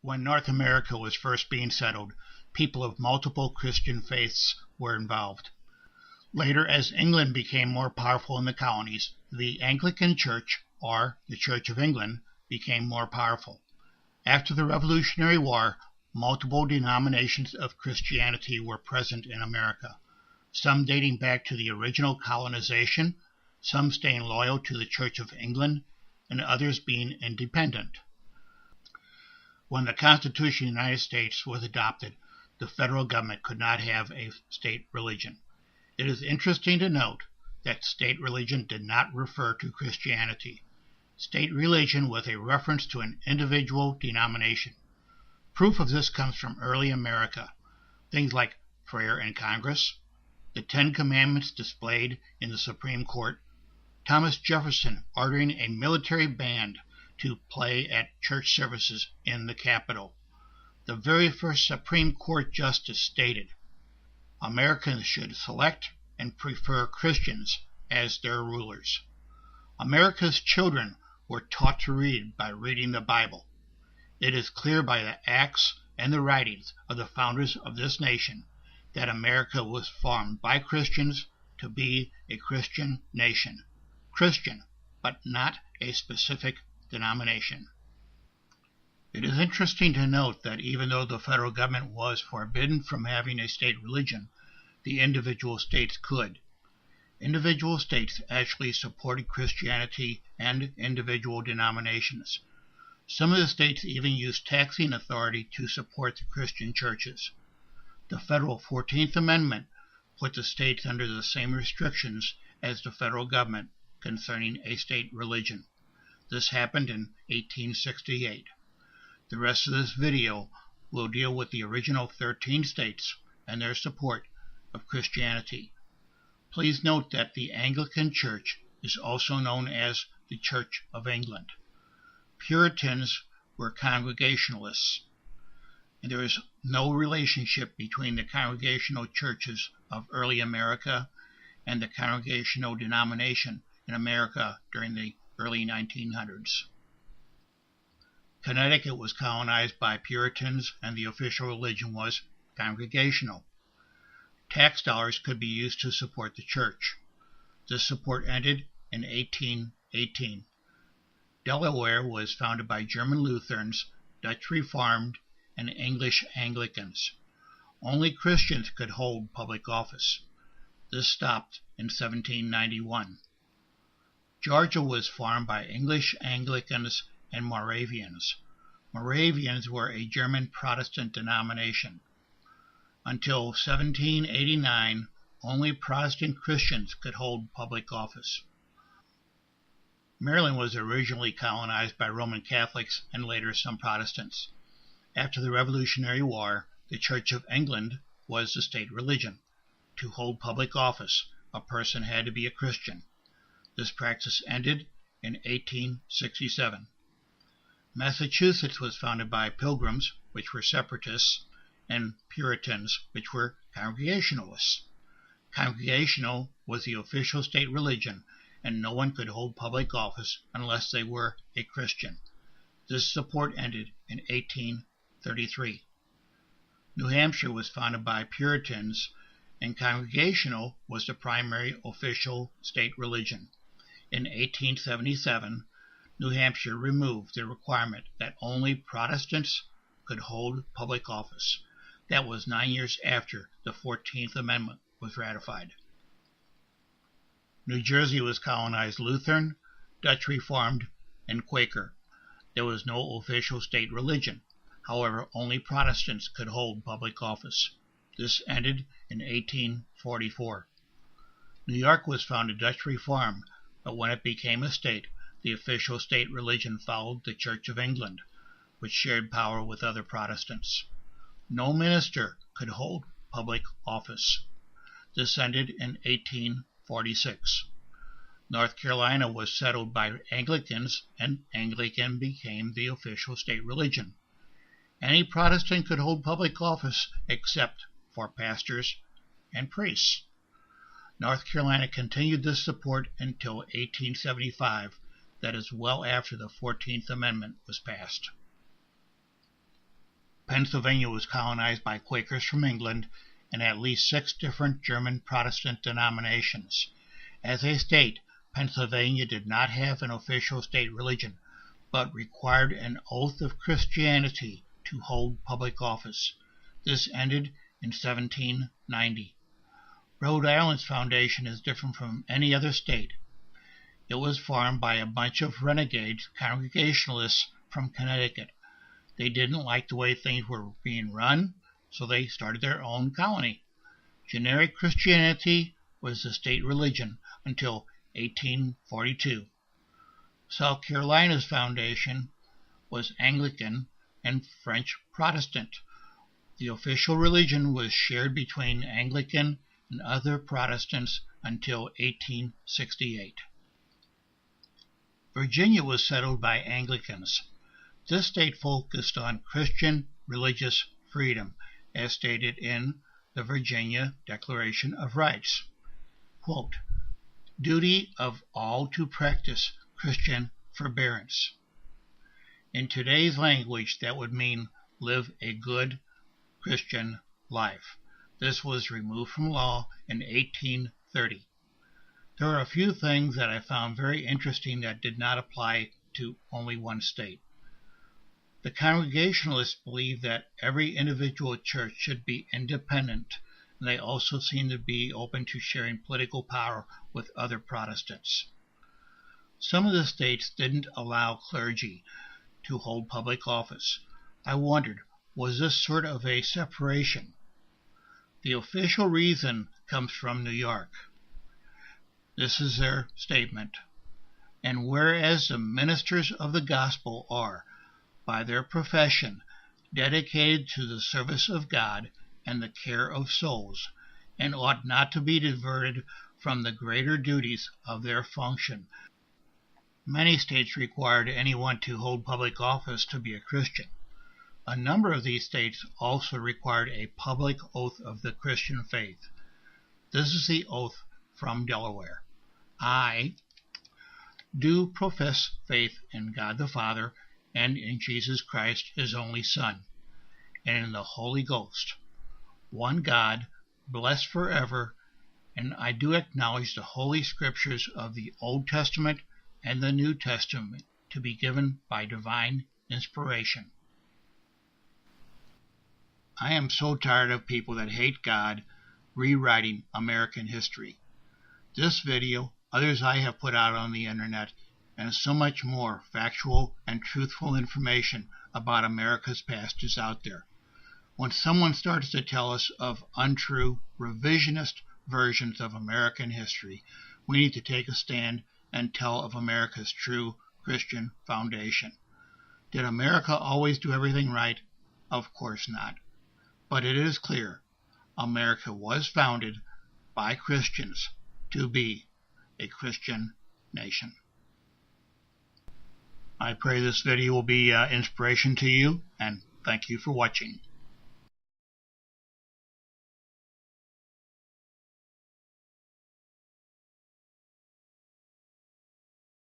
When North America was first being settled, people of multiple Christian faiths were involved. Later, as England became more powerful in the colonies, the Anglican Church, or the Church of England, became more powerful. After the Revolutionary War, multiple denominations of Christianity were present in America, some dating back to the original colonization, some staying loyal to the Church of England, and others being independent. When the Constitution of the United States was adopted, the federal government could not have a state religion. It is interesting to note that state religion did not refer to Christianity. State religion was a reference to an individual denomination. Proof of this comes from early America. Things like prayer in Congress, the Ten Commandments displayed in the Supreme Court, Thomas Jefferson ordering a military band to play at church services in the Capitol. The very first Supreme Court justice stated, Americans should select and prefer Christians as their rulers. America's children were taught to read by reading the Bible. It is clear by the acts and the writings of the founders of this nation that America was formed by Christians to be a Christian nation. Christian, but not a specific denomination. It is interesting to note that even though the federal government was forbidden from having a state religion, the individual states could. Individual states actually supported Christianity and individual denominations. Some of the states even used taxing authority to support the Christian churches. The federal 14th Amendment put the states under the same restrictions as the federal government concerning a state religion. This happened in 1868. The rest of this video will deal with the original 13 states and their support of Christianity. Please note that the Anglican Church is also known as the Church of England. Puritans were Congregationalists, and there is no relationship between the Congregational churches of early America and the Congregational denomination in America during the early 1900s. Connecticut was colonized by Puritans, and the official religion was Congregational. Tax dollars could be used to support the church. This support ended in 1818. Delaware was founded by German Lutherans, Dutch Reformed, and English Anglicans. Only Christians could hold public office. This stopped in 1791. Georgia was formed by English Anglicans and Moravians. Moravians were a German Protestant denomination. Until 1789, only Protestant Christians could hold public office. Maryland was originally colonized by Roman Catholics and later some Protestants. After the Revolutionary War, the Church of England was the state religion. To hold public office, a person had to be a Christian. This practice ended in 1867. Massachusetts was founded by Pilgrims, which were separatists, and Puritans, which were Congregationalists. Congregational was the official state religion, and no one could hold public office unless they were a Christian. This support ended in 1833. New Hampshire was founded by Puritans, and Congregational was the primary official state religion. In 1877, New Hampshire removed the requirement that only Protestants could hold public office. That was 9 years after the 14th Amendment was ratified. New Jersey was colonized Lutheran, Dutch Reformed, and Quaker. There was no official state religion. However, only Protestants could hold public office. This ended in 1844. New York was founded Dutch Reformed, but when it became a state, the official state religion followed the Church of England, which shared power with other Protestants. No minister could hold public office. This ended in 1846. North Carolina was settled by Anglicans, and Anglican became the official state religion. Any Protestant could hold public office except for pastors and priests. North Carolina continued this support until 1875, that is well after the 14th Amendment was passed. Pennsylvania was colonized by Quakers from England and at least 6 different German Protestant denominations. As a state, Pennsylvania did not have an official state religion, but required an oath of Christianity to hold public office. This ended in 1790. Rhode Island's foundation is different from any other state. It was formed by a bunch of renegade Congregationalists from Connecticut. They didn't like the way things were being run, so they started their own colony. Generic Christianity was the state religion until 1842. South Carolina's foundation was Anglican and French Protestant. The official religion was shared between Anglican and other Protestants until 1868. Virginia was settled by Anglicans. This state focused on Christian religious freedom, as stated in the Virginia Declaration of Rights. Quote, duty of all to practice Christian forbearance. In today's language, that would mean live a good Christian life. This was removed from law in 1830. There are a few things that I found very interesting that did not apply to only one state. The Congregationalists believe that every individual church should be independent, and they also seem to be open to sharing political power with other Protestants. Some of the states didn't allow clergy to hold public office. I wondered, was this sort of a separation? The official reason comes from New York. This is their statement. And whereas the ministers of the gospel are, by their profession, dedicated to the service of God and the care of souls, and ought not to be diverted from the greater duties of their function. Many states required anyone to hold public office to be a Christian. A number of these states also required a public oath of the Christian faith. This is the oath from Delaware. I do profess faith in God the Father and in Jesus Christ, his only Son, and in the Holy Ghost, one God, blessed forever, and I do acknowledge the Holy Scriptures of the Old Testament and the New Testament to be given by divine inspiration. I am so tired of people that hate God rewriting American history. This video, others I have put out on the internet, and so much more factual and truthful information about America's past is out there. When someone starts to tell us of untrue, revisionist versions of American history, we need to take a stand and tell of America's true Christian foundation. Did America always do everything right? Of course not. But it is clear America was founded by Christians to be a Christian nation. I pray this video will be inspiration to you, and thank you for watching.